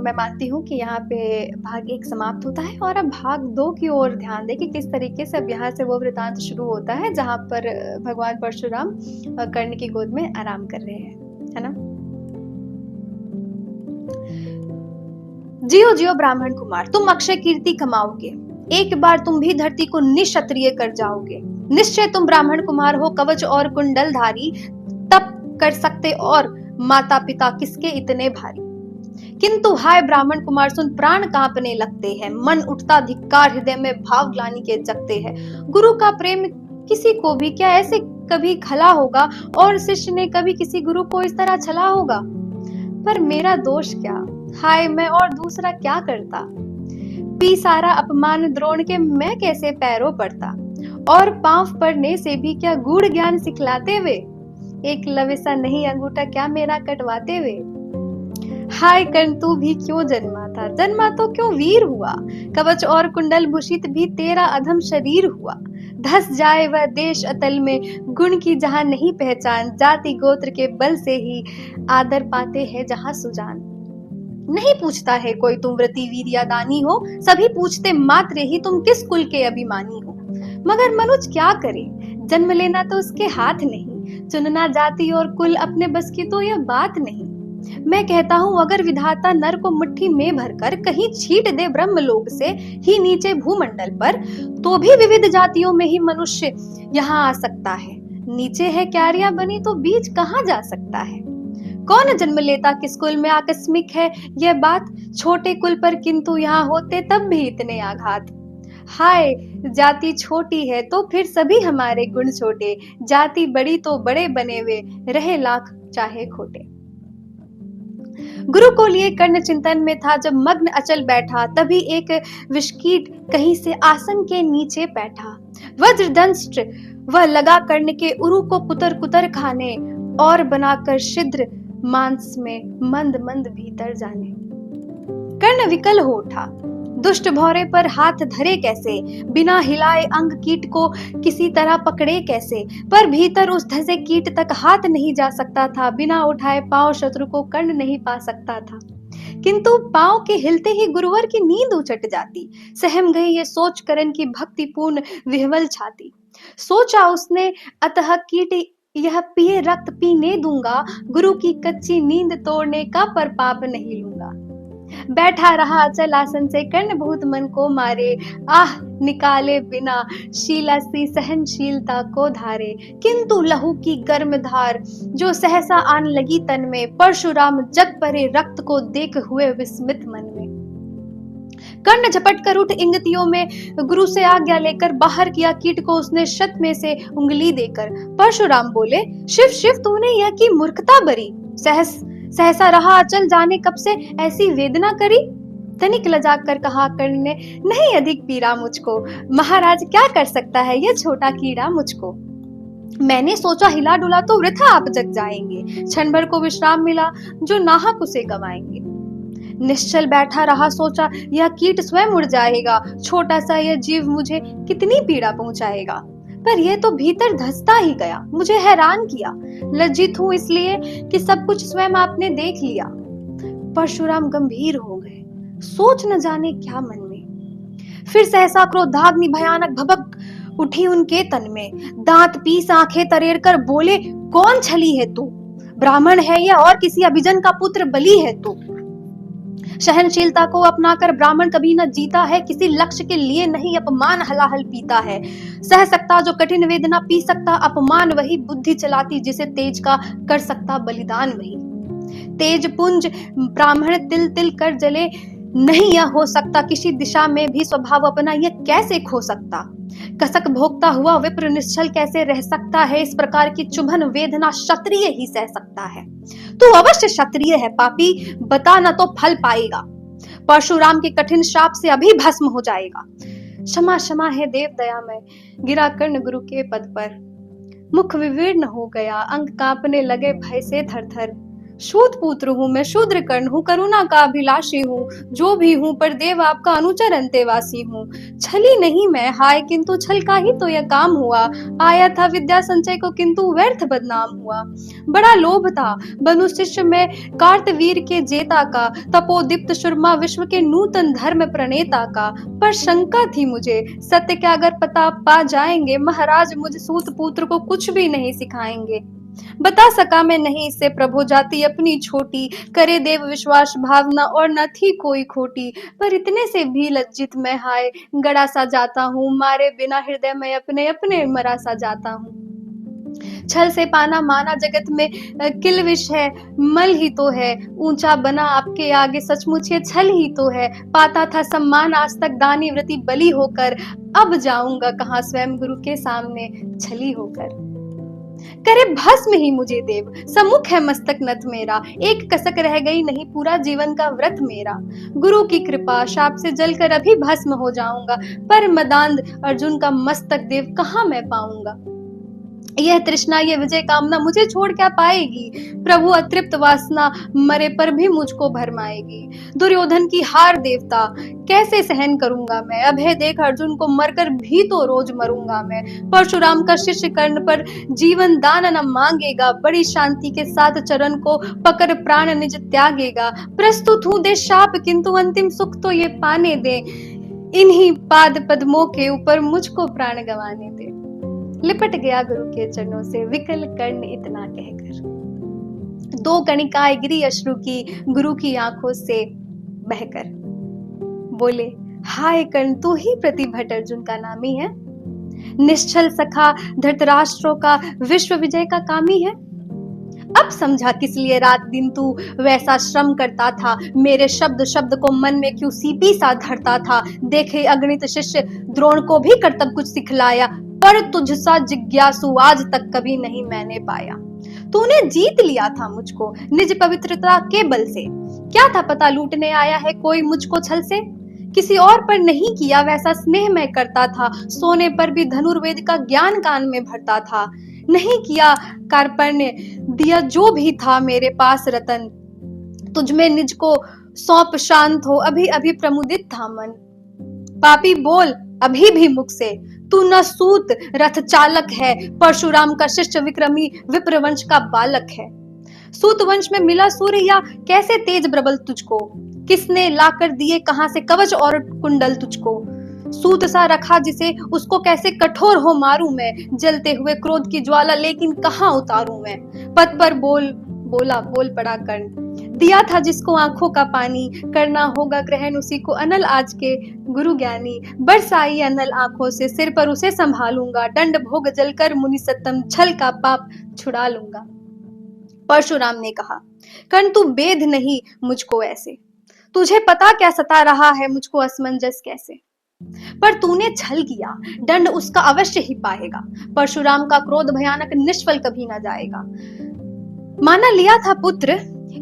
मैं मानती हूँ कि यहाँ पे भाग 1 समाप्त होता है और अब भाग 2 की ओर ध्यान दें कि किस तरीके से अब यहाँ से वो वृतांत शुरू होता है जहाँ पर भगवान परशुराम कर्ण की गोद में आराम कर रहे हैं, है ना? जियो जियो ब्राह्मण कुमार, तुम अक्षय कीर्ति कमाओगे, एक बार तुम भी धरती को निक्षत्रिय कर जाओगे। निश्चय तुम ब्राह्मण कुमार हो, कवच और कुंडलधारी, तप कर सकते और माता पिता किसके इतने भारी। किंतु हाय ब्राह्मण कुमार सुन, प्राण कांपने लगते हैं, मन उठता धिक्कार, हृदय में भाव ग्लानि के जगते हैं। गुरु का प्रेम किसी को भी क्या ऐसे कभी खला होगा, और शिष्य ने कभी किसी गुरु को इस तरह छला होगा। पर मेरा दोष क्या, हाय मैं और दूसरा क्या करता। पी सारा अपमान द्रोण के मैं कैसे पैरों पड़ता, और पांव पड़ने से भी क्या गूढ़ ज्ञान सिखलाते वे। एक लविसा नहीं अंगूठा क्या मेरा कटवाते वे। हाय कर्ण तू भी क्यों जन्मा था, जन्मा तो क्यों वीर हुआ। कवच और कुंडल भूषित भी तेरा अधम शरीर हुआ। धस जाए वह देश अतल में, गुण की जहां नहीं पहचान। जाति गोत्र के बल से ही आदर पाते हैं जहां सुजान। नहीं पूछता है कोई तुम व्रती वीर या दानी हो, सभी पूछते मात्र ही तुम किस कुल के अभिमानी हो। मगर मनुष्य क्या करे, जन्म लेना तो उसके हाथ नहीं, चुनना जाति और कुल अपने बस की तो यह बात नहीं। मैं कहता हूँ अगर विधाता नर को मुट्ठी में भरकर कहीं छीट दे ब्रह्मलोक से ही नीचे भूमंडल पर, तो भी विविध जातियों में ही मनुष्य यहाँ आ सकता है। नीचे है क्यारियां बनी तो बीच कहाँ जा सकता है। कौन जन्म लेता किस कुल में, आकस्मिक है यह बात। छोटे कुल पर किंतु यहाँ होते तब भी इतने आघात। हाय जाति छोटी है तो फिर सभी हमारे गुण छोटे, जाति बड़ी तो बड़े बने वे, रहे लाख चाहे खोटे। गुरु को लिए कर्ण चिंतन में था, जब मग्न अचल बैठा, तभी एक विषकीट कहीं से आसन के नीचे बैठा। वज्रदंष्ट वह लगा कर्ण के उरु को कुतर कुतर खाने, और बनाकर छिद्र मांस में मंद मंद भीतर जाने। कर्ण विकल हो उठा, दुष्ट भौरे पर हाथ धरे कैसे, बिना हिलाए अंग कीट को किसी तरह पकड़े कैसे। पर भीतर उस धसे कीट तक हाथ नहीं जा सकता था, बिना उठाए पांव शत्रु को कर्ण नहीं पा सकता था। किंतु पांव के हिलते ही गुरुवर की नींद उचट जाती। सहम गई ये सोच कर्ण की भक्तिपूर्ण विह्वल छाती। सोचा उसने अतः कीट यह पिए रक्त पीने दूंगा, गुरु की कच्ची नींद तोड़ने का पर पाप नहीं लूंगा। बैठा रहा अचल आसन से कर्ण बहुत मन को मारे, आह निकाले बिना शीला सी सहनशीलता को धारे। किंतु लहू की गर्म धार जो सहसा आन लगी तन में, परशुराम जग परे रक्त को देख हुए विस्मित मन में। कर्ण झपट कर उठ इंगतियों में, गुरु से आज्ञा लेकर बाहर किया कीट को उसने शत में से उंगली देकर। परशुराम बोले, शिव शिव तूने यह की मूर्खता बरी, सहसा रहा अचल जाने कब से ऐसी वेदना करी। तनिक लजा कर कहा कर्ण ने, नहीं अधिक पीड़ा मुझको, महाराज क्या कर सकता है यह छोटा कीड़ा मुझको। मैंने सोचा हिला डुला तो वृथा आप जग जाएंगे, क्षण भर को विश्राम मिला जो नाहक उसे गवाएंगे। निश्चल बैठा रहा, सोचा यह कीट स्वयं उड़ जाएगा, छोटा सा यह जीव मुझे कितनी पीड़ा पहुंचाएगा। पर यह तो भीतर धंसता ही गया, मुझे हैरान किया। लज्जित हूं इसलिए कि सब कुछ स्वयं आपने देख लिया। परशुराम गंभीर हो गए, सोच न जाने क्या मन में। फिर सहसा क्रोधाग्नि भयानक भभक उठी उनके तन में। दांत पीस आंखें तरेर कर बोले, कौन छली है तू, ब्राह्मण है या और किसी अभिजन का पुत्र बलि है तू। सहनशीलता को अपनाकर ब्राह्मण कभी न जीता है, किसी लक्ष्य के लिए नहीं अपमान हलाहल पीता है। सह सकता जो कठिन वेदना, पी सकता अपमान वही, बुद्धि चलाती जिसे तेज का कर सकता बलिदान वही। तेज पुंज ब्राह्मण तिल तिल कर जले, नहीं यह हो सकता किसी दिशा में भी स्वभाव अपना यह कैसे खो सकता। कसक भोगता हुआ विप्र निश्चल कैसे रह सकता है, इस प्रकार की चुभन वेदना क्षत्रिय ही सह सकता है। तू अवश्य क्षत्रिय है पापी, बता न तो फल पाएगा, परशुराम के कठिन श्राप से अभी भस्म हो जाएगा। क्षमा क्षमा है देव दया में, गिरा कर्ण गुरु के पद पर। मुख विवीर्ण हो गया, अंग कांपने लगे भय से थर थर। शूद पुत्र हूँ मैं, शूद्र कर्ण हूँ, करुणा का अभिलाषी हूँ, जो भी हूँ पर देव आपका अनुचर अंतेवासी हूँ। छली नहीं मैं हाय, किंतु छल का ही तो यह काम हुआ। आया था विद्या संचय को, किंतु व्यर्थ बदनाम हुआ। बड़ा लोभ था बनु शिष्य में कार्तवीर के जेता का, तपोदीप्त सुरमा विश्व के नूतन धर्म प्रणेता का। पर शंका थी मुझे, सत्य क्या अगर पता पा जाएंगे, महाराज मुझ सूत पुत्र को कुछ भी नहीं सिखाएंगे। बता सका मैं नहीं इससे प्रभु, जाति अपनी छोटी, करे देव विश्वास भावना और न थी कोई खोटी। पर इतने से भी लज्जित मैं हाय, गड़ा सा जाता हूँ, मारे बिना हृदय में अपने अपने मरा सा जाता हूँ। छल से पाना माना जगत में किलविश है, मल ही तो है, ऊंचा बना आपके आगे सचमुच ये छल ही तो है। पाता था सम्मान आज तक दानी व्रती बली होकर, अब जाऊंगा कहाँ स्वयं गुरु के सामने छली होकर। करे भस्म ही मुझे देव, सम्मुख है मस्तक नत मेरा, एक कसक रह गई नहीं पूरा जीवन का व्रत मेरा। गुरु की कृपा शाप से जलकर अभी भस्म हो जाऊंगा, पर मदांध अर्जुन का मस्तक देव कहाँ मैं पाऊंगा। यह तृष्णा ये विजय कामना मुझे छोड़ क्या पाएगी, प्रभु अतृप्त वासना मरे पर भी मुझको भरमाएगी। दुर्योधन की हार देवता कैसे सहन करूंगा मैं, अभय देख अर्जुन को मरकर भी तो रोज मरूंगा मैं। परशुराम का शिष्य कर्ण पर जीवन दान न मांगेगा, बड़ी शांति के साथ चरण को पकड़ प्राण निज त्यागेगा। प्रस्तुत हूँ दे शाप, किंतु अंतिम सुख तो ये पाने दे, इन्हीं पाद पद्मों के ऊपर मुझको प्राण गंवाने दे। लिपट गया गुरु के चरणों से विकल कर्ण इतना कहकर, दो कणिकाएं गिरी अश्रु की गुरु की आंखों से बहकर। बोले हाय कर्ण, तू ही प्रतिभट अर्जुन का नामी है, निश्चल सखा धृतराष्ट्रों का विश्व विजय का कामी है। अब समझा किस लिए रात दिन तू वैसा श्रम करता था, मेरे शब्द शब्द को मन में क्यों सीपी सा धरता था। देखे अगणित शिष्य द्रोण को भी कर्तव्य कुछ सिखलाया, पर तुझसा जिज्ञासु आज तक कभी नहीं मैंने पाया। तूने जीत लिया था मुझको निज पवित्रता के बल से, क्या था पता लूटने आया है कोई मुझको छल से। किसी और पर नहीं किया वैसा स्नेह मैं करता था, सोने पर भी धनुर्वेद का ज्ञान कान में भरता था। नहीं किया कार्पण्य, दिया जो भी था मेरे पास रतन, तुझमें निज को सौंप शांत हो अभी अभी प्रमुदित था मन। पापी बोल अभी भी मुख से, तू न सूत रथ चालक है, परशुराम का शिष्य विक्रमी विप्रवंश का बालक है। सूत वंश में मिला सूर्य या कैसे तेज प्रबल तुझको, किसने लाकर दिए कहां से कवच और कुंडल तुझको। सूत सा रखा जिसे उसको कैसे कठोर हो मारूं मैं, जलते हुए क्रोध की ज्वाला लेकिन कहां उतारूं मैं। पद पर बोल पड़ा कर्ण, दिया था जिसको आंखों का पानी, करना होगा ग्रहण उसी को अनल आज के गुरु ज्ञानी। बरसाई अनल आंखों से सिर पर उसे संभालूंगा, दंड भोग जलकर मुनि सत्तम छल का पाप छुड़ा लूंगा। परशुराम ने कहा कर्ण तू बेद नहीं मुझको ऐसे, तुझे पता क्या सता रहा है मुझको असमंजस कैसे। पर तूने छल किया दंड उसका अवश्य ही पाएगा, परशुराम का क्रोध भयानक निष्फल कभी न जाएगा। माना लिया था पुत्र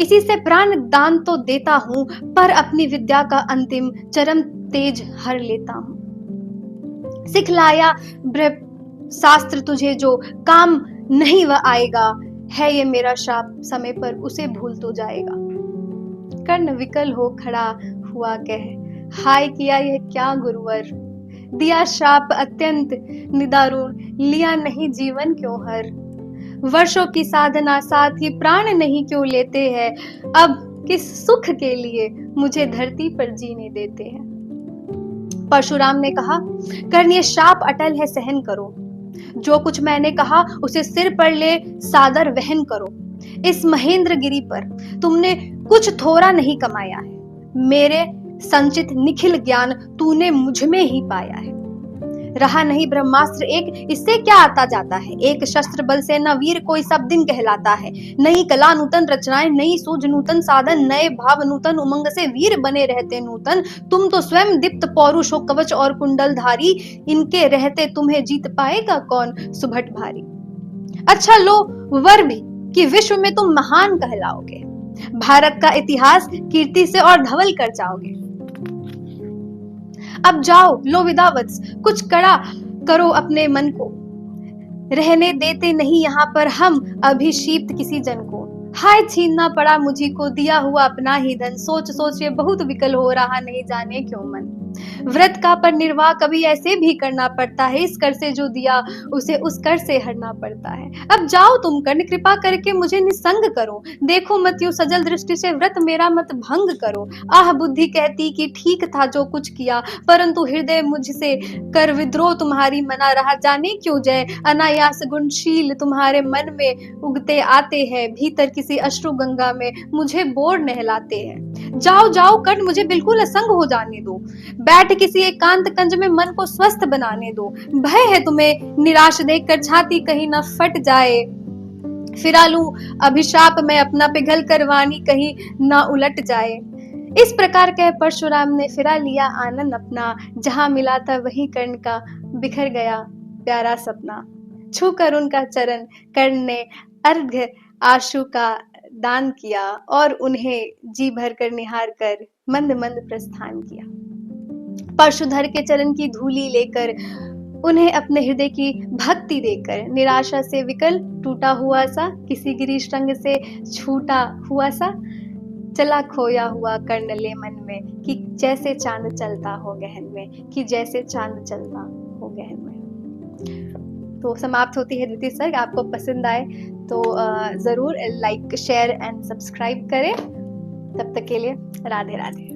इसी से प्राण दान तो देता हूं, पर अपनी विद्या का अंतिम चरम तेज हर लेता हूं। सिखलाया शास्त्र तुझे जो काम नहीं वह आएगा, है ये मेरा शाप समय पर उसे भूल तो जाएगा। कर्ण विकल हो खड़ा हुआ कह, हाय किया यह क्या गुरुवर, दिया शाप अत्यंत निदारुण, लिया नहीं जीवन क्यों हर। वर्षों की साधना साथ ही प्राण नहीं क्यों लेते हैं, अब किस सुख के लिए मुझे धरती पर जीने देते हैं। परशुराम ने कहा कर्ण ये शाप अटल है सहन करो, जो कुछ मैंने कहा उसे सिर पर ले सादर वहन करो। इस महेंद्र गिरी पर तुमने कुछ थोड़ा नहीं कमाया है, मेरे संचित निखिल ज्ञान तूने मुझ में ही पाया है। रहा नहीं ब्रह्मास्त्र एक, इससे क्या आता जाता है, एक शस्त्र बल से न वीर कोई सब दिन कहलाता है। नई कला नूतन रचनाएं, नई सूझ नूतन साधन, नए भाव नूतन उमंग से वीर बने रहते नूतन। तुम तो स्वयं दीप्त पौरुष हो कवच और कुंडल धारी, इनके रहते तुम्हें जीत पाएगा कौन सुभट भारी। अच्छा लो वर भी कि विश्व में तुम महान कहलाओगे, भारत का इतिहास कीर्ति से और धवल कर जाओगे। अब जाओ लो विदा वत्स, कुछ कड़ा करो अपने मन को, रहने देते नहीं यहाँ पर हम अभिषिप्त किसी जन को। हाय छीनना पड़ा मुझी को दिया हुआ अपना ही धन, सोच सोच ये बहुत विकल हो रहा नहीं जाने क्यों मन। व्रत का पर निर्वाह कभी ऐसे भी करना पड़ता है, इस कर से जो दिया उसे उस कर से हरना पड़ता है। अब जाओ तुम कर्ण, कृपा करके मुझे निसंग करो, देखो मत यूं सजल दृष्टि से व्रत मेरा मत भंग करो। आह बुद्धि कहती कि ठीक था जो कुछ किया, परंतु हृदय मुझसे कर विद्रोह तुम्हारी मना रहा जाने क्यों जय। अनायास गुणशील तुम्हारे मन में उगते आते हैं, भीतर किसी अश्रु गंगा में मुझे बोर नहलाते हैं। जाओ जाओ कर्ण, मुझे बिल्कुल असंग हो जाने दो, बैठ किसी एकांत कंज में मन को स्वस्थ बनाने दो। भय है तुम्हें निराश देखकर छाती कहीं न फट जाए, फिरा लूं अभिशाप में अपना पिघल कर वाणी कहीं न उलट जाए। इस प्रकार कह परशुराम ने फिरा लिया आनंद अपना, जहां मिला था वही कर्ण का बिखर गया प्यारा सपना। छूकर उनका चरण कर्ण ने अर्घ्य आशु का दान किया, और उन्हें जी भर कर निहार कर मंद मंद प्रस्थान किया। परशुधर के चरण की धूली लेकर, उन्हें अपने हृदय की भक्ति देकर, निराशा से विकल टूटा हुआ सा, किसी गिरीश रंग से छूटा हुआ सा, चला खोया हुआ कर्ण ले मन में, कि जैसे चांद चलता हो गहन में, कि जैसे चांद चलता हो गहन में। तो समाप्त होती है द्वितीय सर्ग। आपको पसंद आए तो जरूर लाइक शेयर एंड सब्सक्राइब करें। तब तक के लिए राधे राधे।